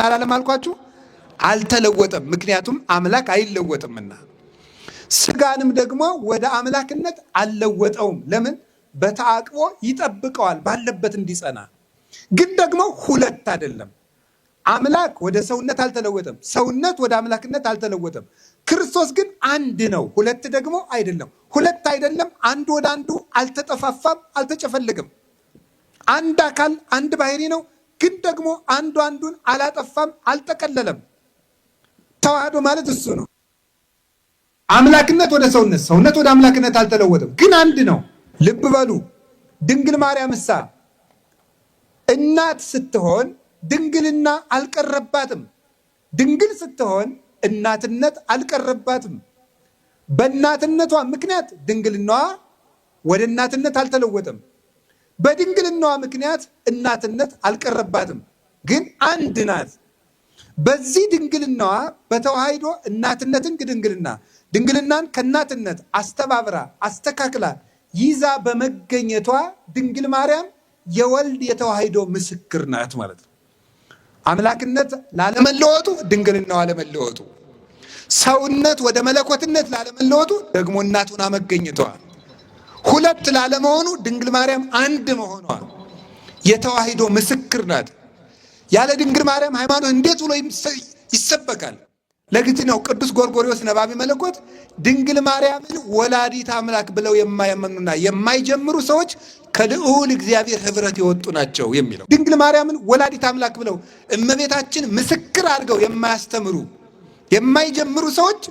[SPEAKER 1] አላለም አልኳችሁ? አልተለወጠም። ምክንያቱም አምላክ አይለወጥምና። ስጋንም ደግሞ ወደ አምላክነት አልለወጠውም። ለምን? በተአቅቦ ይጠብቀዋል ባለበት እንዲጸና። ግን ደግሞ ሁለት አይደለም። አምላክ ወደ ሰውነት አልተለወጠም፣ ሰውነት ወደ አምላክነት አልተለወጠም። ክርስቶስ ግን አንድ ነው፣ ሁለት ደግሞ አይደለም። ሁለት አይደለም፣ አንዱ ወደ አንዱ አልተጠፋፋም፣ አልተጨፈለገም። አንድ አካል አንድ ባህሪ ነው። ግን ደግሞ አንዱ አንዱን አላጠፋም፣ አልጠቀለለም። ተዋህዶ ማለት እሱ ነው። አምላክነት ወደ ሰውነት፣ ሰውነት ወደ አምላክነት አልተለወጠም፣ ግን አንድ ነው። ልብ በሉ። ድንግል ማርያም እሳ እናት ስትሆን ድንግልና አልቀረባትም። ድንግል ስትሆን እናትነት አልቀረባትም። በእናትነቷ ምክንያት ድንግልናዋ ወደ እናትነት አልተለወጠም። በድንግልናዋ ምክንያት እናትነት አልቀረባትም፣ ግን አንድ ናት። በዚህ ድንግልናዋ በተዋሂዶ እናትነትን ድንግልናን ከእናትነት አስተባብራ አስተካክላ ይዛ በመገኘቷ ድንግል ማርያም የወልድ የተዋሂዶ ምስክር ናት ማለት ነው። አምላክነት ላለመለወጡ፣ ድንግልናዋ ላለመለወጡ፣ ሰውነት ወደ መለኮትነት ላለመለወጡ ደግሞ እናቱን መገኘቷ፣ ሁለት ላለመሆኑ ድንግል ማርያም አንድ መሆኗ የተዋሂዶ ምስክር ናት። ያለ ድንግል ማርያም ሃይማኖት እንዴት ብሎ ይሰበካል? ለዚህ ነው ቅዱስ ጎርጎርዮስ ነባቢ መለኮት ድንግል ማርያምን ወላዲት አምላክ ብለው የማያመኑና የማይጀምሩ ሰዎች ከልዑል እግዚአብሔር ኅብረት የወጡ ናቸው የሚለው። ድንግል ማርያምን ወላዲት አምላክ ብለው እመቤታችን ምስክር አድርገው የማያስተምሩ የማይጀምሩ ሰዎች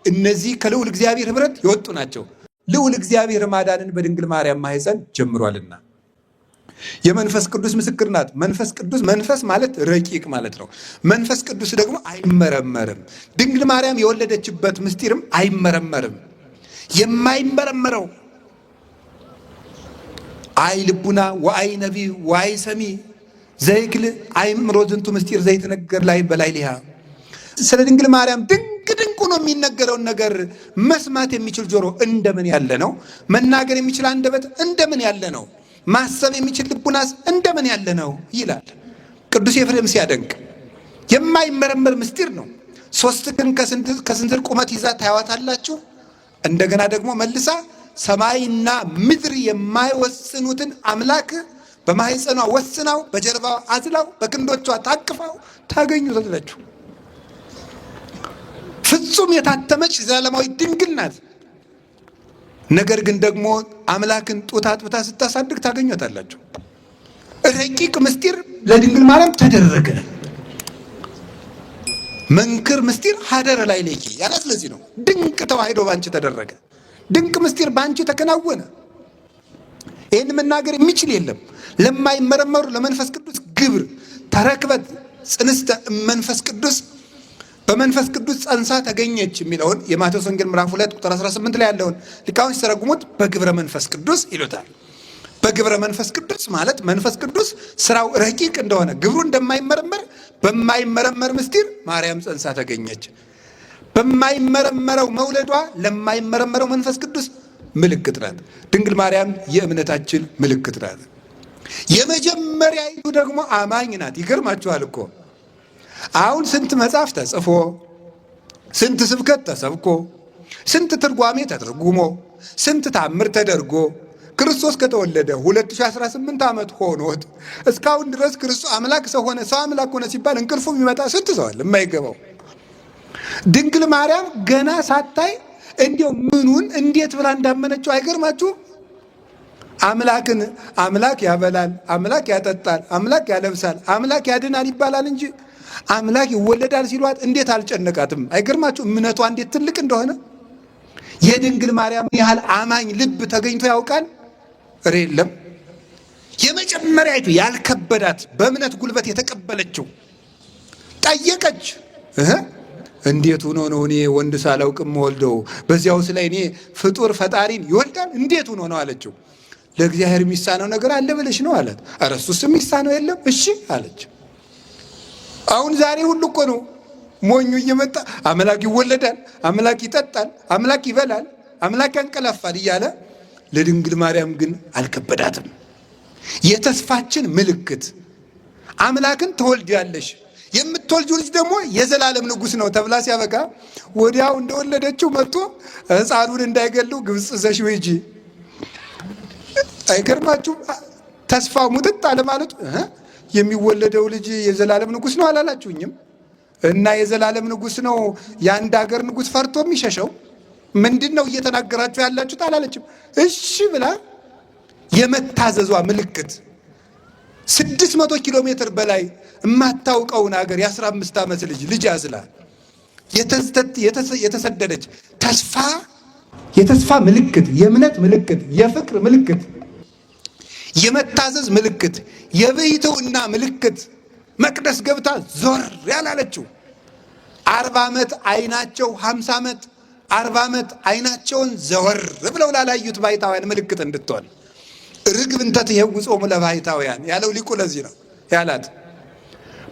[SPEAKER 1] እነዚህ ከልዑል እግዚአብሔር ኅብረት የወጡ ናቸው። ልዑል እግዚአብሔር ማዳንን በድንግል ማርያም ማኅፀን ጀምሯልና የመንፈስ ቅዱስ ምስክር ናት። መንፈስ ቅዱስ፣ መንፈስ ማለት ረቂቅ ማለት ነው። መንፈስ ቅዱስ ደግሞ አይመረመርም። ድንግል ማርያም የወለደችበት ምስጢርም አይመረመርም። የማይመረመረው አይ ልቡና ወአይ ነቢ ወአይ ሰሚ ዘይክል አይምሮ ዝንቱ ምስጢር ዘይትነገር ላይ በላይ ሊሃ። ስለ ድንግል ማርያም ድንቅ ነው የሚነገረውን ነገር መስማት የሚችል ጆሮ እንደምን ያለ ነው! መናገር የሚችል አንደበት እንደምን ያለ ነው! ማሰብ የሚችል ልቡናስ እንደምን ያለ ነው ይላል ቅዱስ ኤፍሬም ሲያደንቅ። የማይመረመር ምስጢር ነው። 3 ቀን ከስንዝር ቁመት ይዛ ታያዋታላችሁ። እንደገና ደግሞ መልሳ ሰማይና ምድር የማይወስኑትን አምላክ በማኅፀኗ ወስናው በጀርባዋ አዝላው በክንዶቿ ታቅፋው ታገኙታላችሁ። ፍጹም የታተመች ዘላለማዊ ድንግል ናት። ነገር ግን ደግሞ አምላክን ጡት አጥብታ ስታሳድግ ታገኙታላችሁ። ረቂቅ ምስጢር ለድንግል ማርያም ተደረገ። መንክር ምስጢር ሀደረ ላይ ለኪ ያላት ለዚህ ነው። ድንቅ ተዋሂዶ ባንቺ ተደረገ። ድንቅ ምስጢር ባንቺ ተከናወነ። ይህን መናገር የሚችል የለም። ለማይመረመሩ ለመንፈስ ቅዱስ ግብር ተረክበት ጽንስተ መንፈስ ቅዱስ በመንፈስ ቅዱስ ጸንሳ ተገኘች የሚለውን የማቴዎስ ወንጌል ምዕራፍ 2 ቁጥር 18 ላይ ያለውን ሊቃውንት ሲተረጉሙት በግብረ መንፈስ ቅዱስ ይሉታል። በግብረ መንፈስ ቅዱስ ማለት መንፈስ ቅዱስ ስራው ረቂቅ እንደሆነ ግብሩ እንደማይመረመር በማይመረመር ምስጢር ማርያም ጸንሳ ተገኘች። በማይመረመረው መውለዷ ለማይመረመረው መንፈስ ቅዱስ ምልክት ናት። ድንግል ማርያም የእምነታችን ምልክት ናት። የመጀመሪያይቱ ደግሞ አማኝ ናት። ይገርማችኋል እኮ አሁን ስንት መጽሐፍ ተጽፎ ስንት ስብከት ተሰብኮ ስንት ትርጓሜ ተተርጉሞ ስንት ታምር ተደርጎ ክርስቶስ ከተወለደ 2018 ዓመት ሆኖት እስካሁን ድረስ ክርስቶስ አምላክ ሰው ሆነ፣ ሰው አምላክ ሆነ ሲባል እንቅልፉ የሚመጣ ስንት ሰው አለ የማይገባው። ድንግል ማርያም ገና ሳታይ እንዲያው ምኑን እንዴት ብላ እንዳመነችው አይገርማችሁ? አምላክን አምላክ ያበላል፣ አምላክ ያጠጣል፣ አምላክ ያለብሳል፣ አምላክ ያድናል ይባላል እንጂ አምላክ ይወለዳል ሲሏት እንዴት አልጨነቃትም? አይገርማችሁ እምነቷ እንዴት ትልቅ እንደሆነ። የድንግል ማርያም ያህል አማኝ ልብ ተገኝቶ ያውቃል? የለም። የመጀመሪያይቱ ያልከበዳት በእምነት ጉልበት የተቀበለችው ጠየቀች። እንዴት ሆኖ ነው እኔ ወንድ ሳላውቅም ወልደው በዚያውስ ላይ እኔ ፍጡር ፈጣሪን ይወልዳል እንዴት ሆኖ ነው አለችው። ለእግዚአብሔር የሚሳነው ነገር አለ ብለሽ ነው አላት። ኧረ እሱስ የሚሳነው የለም እሺ አለች። አሁን ዛሬ ሁሉ እኮ ነው ሞኙ እየመጣ አምላክ ይወለዳል፣ አምላክ ይጠጣል፣ አምላክ ይበላል፣ አምላክ ያንቀላፋል እያለ። ለድንግል ማርያም ግን አልከበዳትም። የተስፋችን ምልክት አምላክን ትወልጃለሽ፣ የምትወልጂው ልጅ ደግሞ የዘላለም ንጉሥ ነው ተብላ ሲያበቃ ወዲያው እንደወለደችው መጥቶ ሕፃኑን እንዳይገሉ ግብፅ ዘሽ ሂጂ። አይገርማችሁ? ተስፋ ሙጥጥ አለ ማለቱ። የሚወለደው ልጅ የዘላለም ንጉሥ ነው አላላችሁኝም? እና የዘላለም ንጉሥ ነው የአንድ ሀገር ንጉሥ ፈርቶ የሚሸሸው ምንድን ነው እየተናገራችሁ ያላችሁት አላለችም። እሺ ብላ የመታዘዟ ምልክት 600 ኪሎ ሜትር በላይ የማታውቀውን ሀገር የ15 ዓመት ልጅ ያዝላ የተሰደደች የተስፋ ምልክት፣ የእምነት ምልክት፣ የፍቅር ምልክት፣ የመታዘዝ ምልክት፣ የብሕትውና ምልክት መቅደስ ገብታ ዞር ያላለችው 40 ዓመት አይናቸው 50 ዓመት 40 ዓመት አይናቸውን ዘወር ብለው ላላዩት ባሕታውያን ምልክት እንድትሆን ርግብ እንተ ትኄውጾሙ ለባሕታውያን ያለው ሊቁ ለዚህ ነው ያላት።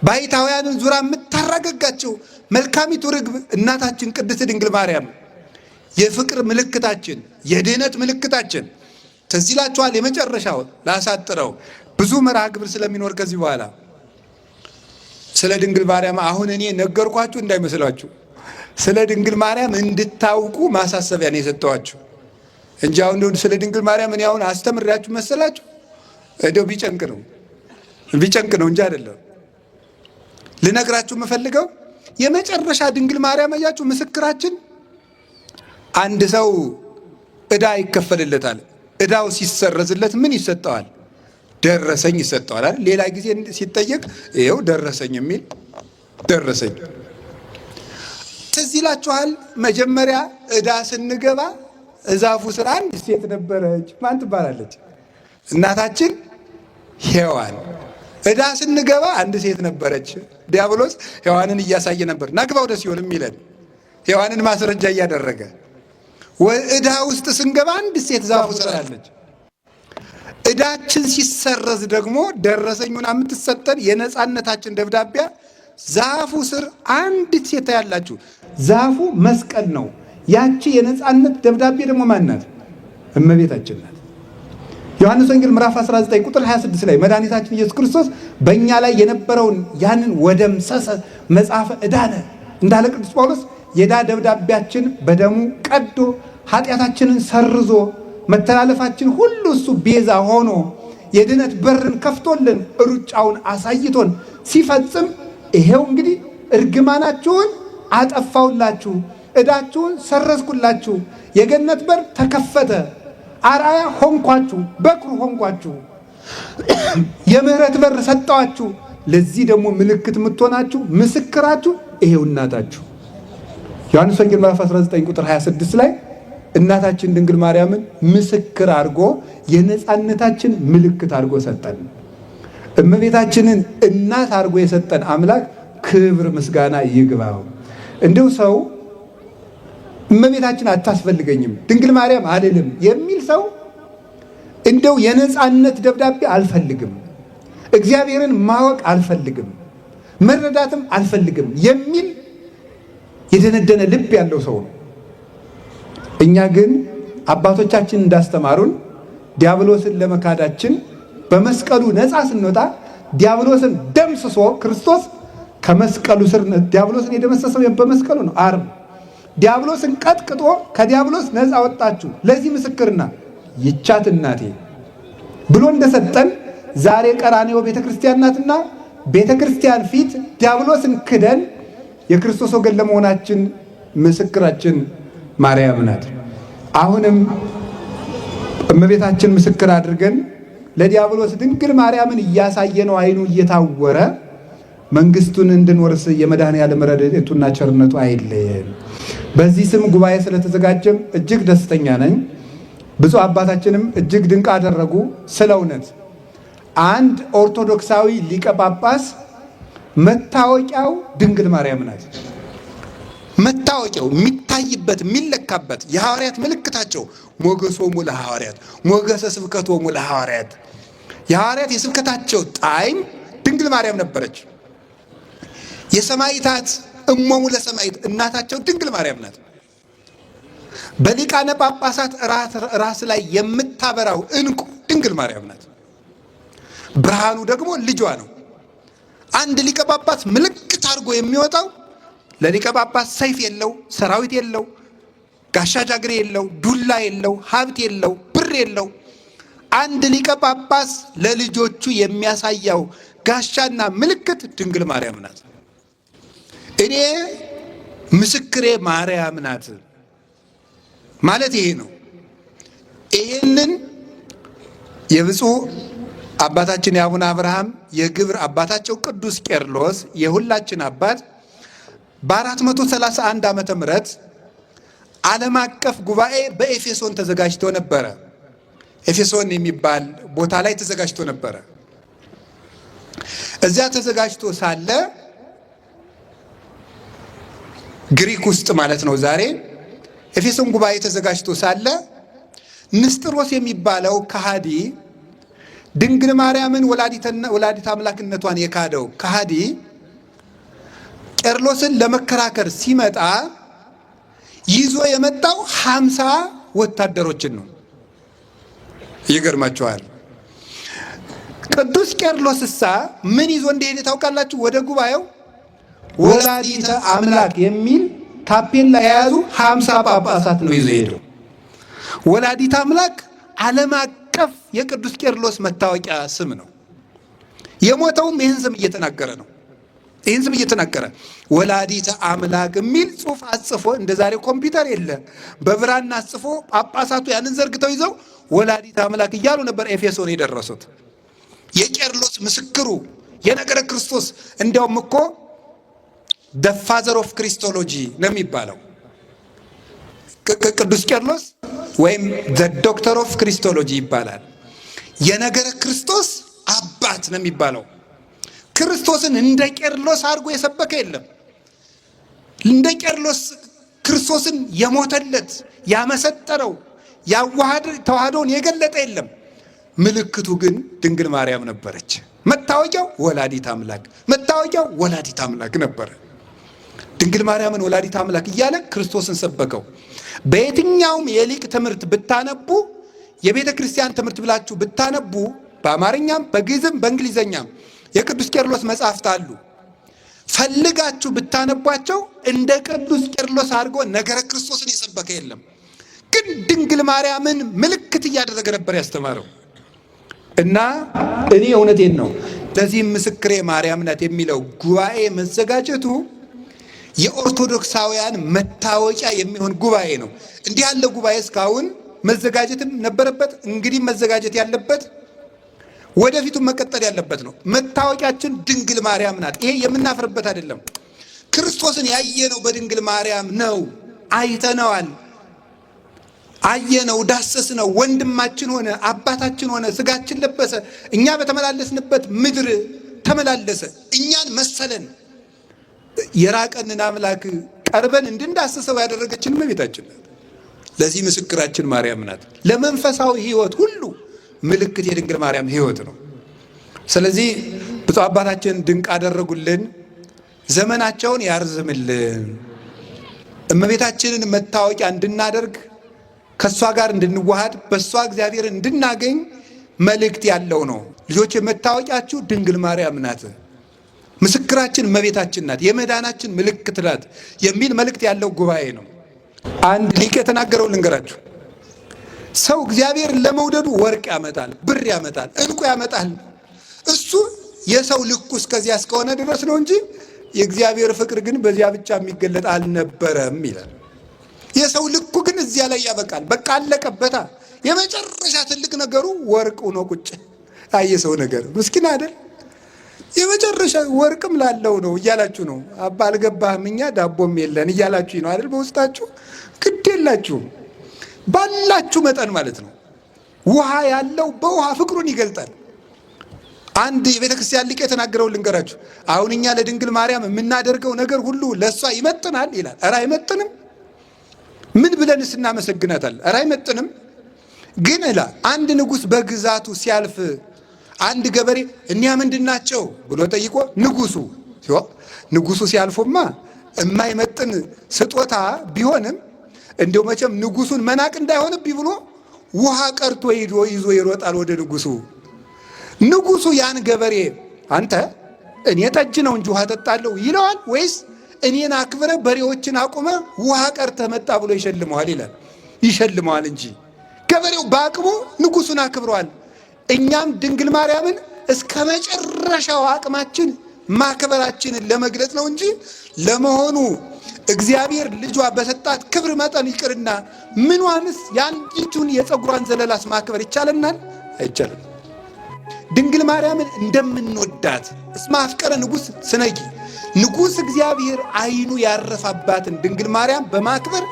[SPEAKER 1] ባሕታውያንን ዙራ የምታረጋጋቸው መልካሚቱ ርግብ እናታችን ቅድስት ድንግል ማርያም የፍቅር ምልክታችን፣ የድኅነት ምልክታችን። ትዝ ይላችኋል። የመጨረሻው ላሳጥረው ብዙ መርሃ ግብር ስለሚኖር ከዚህ በኋላ ስለ ድንግል ማርያም አሁን እኔ ነገርኳችሁ እንዳይመስላችሁ። ስለ ድንግል ማርያም እንድታውቁ ማሳሰቢያ ነው የሰጠኋችሁ እንጂ አሁን ስለ ድንግል ማርያም እኔ አሁን አስተምሬያችሁ መሰላችሁ? እንደው ቢጨንቅ ነው እንጂ አይደለም። ልነግራችሁ የምፈልገው የመጨረሻ ድንግል ማርያም እያችሁ ምስክራችን። አንድ ሰው ዕዳ ይከፈልለታል። ዕዳው ሲሰረዝለት ምን ይሰጠዋል? ደረሰኝ ይሰጠዋል አይደል? ሌላ ጊዜ ሲጠየቅ ይኸው ደረሰኝ የሚል ደረሰኝ። ትዝ ይላችኋል? መጀመሪያ ዕዳ ስንገባ እዛፉ ስር አንድ ሴት ነበረች። ማን ትባላለች? እናታችን ሔዋን። ዕዳ ስንገባ አንድ ሴት ነበረች። ዲያብሎስ ሔዋንን እያሳየ ነበር ናግባ ወደ ሲኦል የሚለን ሔዋንን ማስረጃ እያደረገ። ዕዳ ውስጥ ስንገባ አንድ ሴት ዛፉ ስር አለች። ዕዳችን ሲሰረዝ ደግሞ ደረሰኙን የምትሰጠን የነፃነታችን ደብዳቤ ዛፉ ስር አንዲት ሴት ያላችሁ። ዛፉ መስቀል ነው። ያቺ የነፃነት ደብዳቤ ደግሞ ማናት? እመቤታችን ናት። ዮሐንስ ወንጌል ምዕራፍ 19 ቁጥር 26 ላይ መድኃኒታችን ኢየሱስ ክርስቶስ በእኛ ላይ የነበረውን ያንን ወደምሰሰ መጽሐፈ ዕዳነ እንዳለ ቅዱስ ጳውሎስ የዕዳ ደብዳቤያችን በደሙ ቀዶ ኃጢአታችንን ሰርዞ መተላለፋችን ሁሉ እሱ ቤዛ ሆኖ የድነት በርን ከፍቶልን ሩጫውን አሳይቶን ሲፈጽም ይሄው እንግዲህ እርግማናችሁን አጠፋውላችሁ፣ ዕዳችሁን ሰረዝኩላችሁ፣ የገነት በር ተከፈተ፣ አርአያ ሆንኳችሁ፣ በኩር ሆንኳችሁ፣ የምህረት በር ሰጠዋችሁ። ለዚህ ደግሞ ምልክት የምትሆናችሁ ምስክራችሁ ይሄው እናታችሁ። ዮሐንስ ወንጌል ምዕራፍ 19 ቁጥር 26 ላይ እናታችን ድንግል ማርያምን ምስክር አድርጎ የነፃነታችን ምልክት አድርጎ ሰጠን። እመቤታችንን እናት አድርጎ የሰጠን አምላክ ክብር ምስጋና ይግባው። እንዲሁ ሰው እመቤታችን አታስፈልገኝም ድንግል ማርያም አይደለም የሚል ሰው እንደው የነፃነት ደብዳቤ አልፈልግም፣ እግዚአብሔርን ማወቅ አልፈልግም፣ መረዳትም አልፈልግም የሚል የደነደነ ልብ ያለው ሰው ነው። እኛ ግን አባቶቻችን እንዳስተማሩን ዲያብሎስን ለመካዳችን በመስቀሉ ነፃ ስንወጣ ዲያብሎስን ደምስሶ ክርስቶስ ከመስቀሉ ስር ዲያብሎስን የደመሰሰው በመስቀሉ ነው። ዓርብ ዲያብሎስን ቀጥቅጦ ከዲያብሎስ ነፃ ወጣችሁ፣ ለዚህ ምስክርና ይቻት እናቴ ብሎ እንደሰጠን ዛሬ ቀራንዮ ቤተክርስቲያን ናትና ቤተክርስቲያን ፊት ዲያብሎስን ክደን የክርስቶስ ወገን ለመሆናችን ምስክራችን ማርያም ናት። አሁንም እመቤታችን ምስክር አድርገን ለዲያብሎስ ድንግል ማርያምን እያሳየነው አይኑ እየታወረ መንግስቱን እንድንወርስ የመድኃኔዓለም ረድኤቱና ቸርነቱ አይለየን። በዚህ ስም ጉባኤ ስለተዘጋጀም እጅግ ደስተኛ ነኝ። ብፁዕ አባታችንም እጅግ ድንቅ አደረጉ። ስለ እውነት አንድ ኦርቶዶክሳዊ ሊቀ ጳጳስ መታወቂያው ድንግል ማርያም ናት። መታወቂያው የሚታይበት የሚለካበት የሐዋርያት ምልክታቸው ሞገሶሙ ለሐዋርያት ሞገሰ ስብከቶሙ ለሐዋርያት፣ የሐዋርያት የስብከታቸው ጣዕም ድንግል ማርያም ነበረች። የሰማዕታት እሞሙ ለሰማዕት እናታቸው ድንግል ማርያም ናት። በሊቃነ ጳጳሳት ራስ ላይ የምታበራው ዕንቁ ድንግል ማርያም ናት። ብርሃኑ ደግሞ ልጇ ነው። አንድ ሊቀ ጳጳስ ምልክት አድርጎ የሚወጣው ለሊቀ ጳጳስ ሰይፍ የለው፣ ሰራዊት የለው፣ ጋሻ ጃግሬ የለው፣ ዱላ የለው፣ ሀብት የለው፣ ብር የለው። አንድ ሊቀ ጳጳስ ለልጆቹ የሚያሳየው ጋሻና ምልክት ድንግል ማርያም ናት። እኔ ምስክሬ ማርያም ናት ማለት ይሄ ነው። ይሄንን የብፁዕ አባታችን የአቡነ አብርሃም የግብር አባታቸው ቅዱስ ቄርሎስ የሁላችን አባት በ431 ዓመተ ምህረት ዓለም አቀፍ ጉባኤ በኤፌሶን ተዘጋጅቶ ነበረ። ኤፌሶን የሚባል ቦታ ላይ ተዘጋጅቶ ነበረ። እዚያ ተዘጋጅቶ ሳለ ግሪክ ውስጥ ማለት ነው ዛሬ ኤፌሶን ጉባኤ ተዘጋጅቶ ሳለ ንስጥሮስ የሚባለው ከሃዲ ድንግል ማርያምን ወላዲተ አምላክነቷን የካደው ከሃዲ ቄርሎስን ለመከራከር ሲመጣ ይዞ የመጣው 50 ወታደሮችን ነው። ይገርማችኋል። ቅዱስ ቄርሎስሳ ምን ይዞ እንደሄደ ታውቃላችሁ? ወደ ጉባኤው ወላዲተ አምላክ የሚል ታፔላ የያዙ 50 ጳጳሳት ነው ይዞ ሄደው። ወላዲተ አምላክ ዓለም አቀፍ የቅዱስ ቄርሎስ መታወቂያ ስም ነው። የሞተውም ይህን ስም እየተናገረ ነው። ይህን ስም እየተናገረ ወላዲተ አምላክ የሚል ጽሑፍ አጽፎ፣ እንደ ዛሬው ኮምፒውተር የለ፣ በብራና አጽፎ ጳጳሳቱ ያንን ዘርግተው ይዘው ወላዲተ አምላክ እያሉ ነበር ኤፌሶን የደረሱት። የቄርሎስ ምስክሩ የነገረ ክርስቶስ እንዲያውም እኮ ደ ፋዘር ኦፍ ክሪስቶሎጂ ነው የሚባለው። ቅዱስ ቄርሎስ ወይም ዘ ዶክተር ኦፍ ክሪስቶሎጂ ይባላል። የነገረ ክርስቶስ አባት ነው የሚባለው። ክርስቶስን እንደ ቄርሎስ አድርጎ የሰበከ የለም። እንደ ቄርሎስ ክርስቶስን የሞተለት ያመሰጠረው ተዋህዶውን የገለጠ የለም። ምልክቱ ግን ድንግል ማርያም ነበረች። መታወቂያው ወላዲተ አምላክ፣ መታወቂያው ወላዲተ አምላክ ነበረ። ድንግል ማርያምን ወላዲተ አምላክ እያለ ክርስቶስን ሰበከው። በየትኛውም የሊቅ ትምህርት ብታነቡ፣ የቤተ ክርስቲያን ትምህርት ብላችሁ ብታነቡ፣ በአማርኛም በግዕዝም በእንግሊዘኛም የቅዱስ ቄርሎስ መጽሐፍት አሉ። ፈልጋችሁ ብታነቧቸው እንደ ቅዱስ ቄርሎስ አድርጎ ነገረ ክርስቶስን የሰበከ የለም። ግን ድንግል ማርያምን ምልክት እያደረገ ነበር ያስተማረው። እና እኔ እውነቴን ነው፣ ለዚህም ምስክሬ ማርያም ናት የሚለው ጉባኤ መዘጋጀቱ የኦርቶዶክሳውያን መታወቂያ የሚሆን ጉባኤ ነው። እንዲህ ያለ ጉባኤ እስካሁን መዘጋጀትም ነበረበት። እንግዲህ መዘጋጀት ያለበት ወደፊቱም መቀጠል ያለበት ነው። መታወቂያችን ድንግል ማርያም ናት። ይሄ የምናፍርበት አይደለም። ክርስቶስን ያየነው በድንግል ማርያም ነው። አይተነዋል፣ አየነው፣ ዳሰስነው። ወንድማችን ሆነ፣ አባታችን ሆነ፣ ስጋችን ለበሰ። እኛ በተመላለስንበት ምድር ተመላለሰ፣ እኛን መሰለን። የራቀንን አምላክ ቀርበን እንድንዳስሰው ያደረገችን እመቤታችን ናት። ለዚህ ምስክራችን ማርያም ናት። ለመንፈሳዊ ሕይወት ሁሉ ምልክት የድንግል ማርያም ሕይወት ነው። ስለዚህ ብፁዕ አባታችን ድንቅ አደረጉልን። ዘመናቸውን ያርዝምልን። እመቤታችንን መታወቂያ እንድናደርግ፣ ከእሷ ጋር እንድንዋሃድ፣ በእሷ እግዚአብሔር እንድናገኝ መልእክት ያለው ነው። ልጆች መታወቂያችሁ ድንግል ማርያም ናት፣ ምስክራችን እመቤታችን ናት፣ የመዳናችን ምልክት ናት የሚል መልእክት ያለው ጉባኤ ነው። አንድ ሊቅ የተናገረው ልንገራችሁ። ሰው እግዚአብሔርን ለመውደዱ ወርቅ ያመጣል፣ ብር ያመጣል፣ ዕንቁ ያመጣል። እሱ የሰው ልኩ እስከዚያ እስከሆነ ድረስ ነው እንጂ የእግዚአብሔር ፍቅር ግን በዚያ ብቻ የሚገለጥ አልነበረም ይላል። የሰው ልኩ ግን እዚያ ላይ ያበቃል። በቃ አለቀበታ። የመጨረሻ ትልቅ ነገሩ ወርቅ ሆኖ ቁጭ። የሰው ነገር ምስኪን አይደል? የመጨረሻ ወርቅም ላለው ነው እያላችሁ ነው። አባ አልገባህም፣ እኛ ዳቦም የለን እያላችሁ ነው አይደል? በውስጣችሁ ግድ የላችሁም። ባላችሁ መጠን ማለት ነው። ውሃ ያለው በውሃ ፍቅሩን ይገልጣል። አንድ የቤተ ክርስቲያን ሊቅ የተናገረውን ልንገራችሁ። አሁን እኛ ለድንግል ማርያም የምናደርገው ነገር ሁሉ ለእሷ ይመጥናል ይላል። ኧረ አይመጥንም። ምን ብለንስ እናመሰግናታለን? ኧረ አይመጥንም። ግን እላ አንድ ንጉሥ በግዛቱ ሲያልፍ አንድ ገበሬ እኒያ ምንድን ናቸው ብሎ ጠይቆ ንጉሱ ሲያልፉማ የማይመጥን ስጦታ ቢሆንም እንደው መቼም ንጉሱን መናቅ እንዳይሆንብኝ ብሎ ውሃ ቀርቶ ይዞ ይሮጣል ወደ ንጉሱ። ንጉሱ ያን ገበሬ አንተ እኔ ጠጅ ነው እንጂ ውሃ ጠጣለሁ ይለዋል ወይስ እኔን አክብረ በሬዎችን አቁመ ውሃ ቀርተ መጣ ብሎ ይሸልመዋል ይላል? ይሸልመዋል እንጂ ገበሬው በአቅሙ ንጉሱን አክብረዋል። እኛም ድንግል ማርያምን እስከ መጨረሻው አቅማችን ማክበራችንን ለመግለጽ ነው እንጂ ለመሆኑ እግዚአብሔር ልጇ በሰጣት ክብር መጠን ይቅርና ምኗንስ የአንዲቱን የፀጉሯን ዘለላስ ማክበር ይቻለናል? አይቻልም። ድንግል ማርያምን እንደምንወዳት እስመ አፍቀረ ንጉሥ ስነጊ ንጉሥ እግዚአብሔር ዓይኑ ያረፈባትን ድንግል ማርያም በማክበር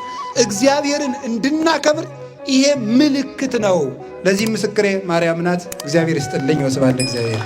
[SPEAKER 1] እግዚአብሔርን እንድናከብር ይሄ ምልክት ነው። ለዚህ ምስክሬ ማርያም ናት። እግዚአብሔር ይስጥልኝ። ወስብሐት ለእግዚአብሔር።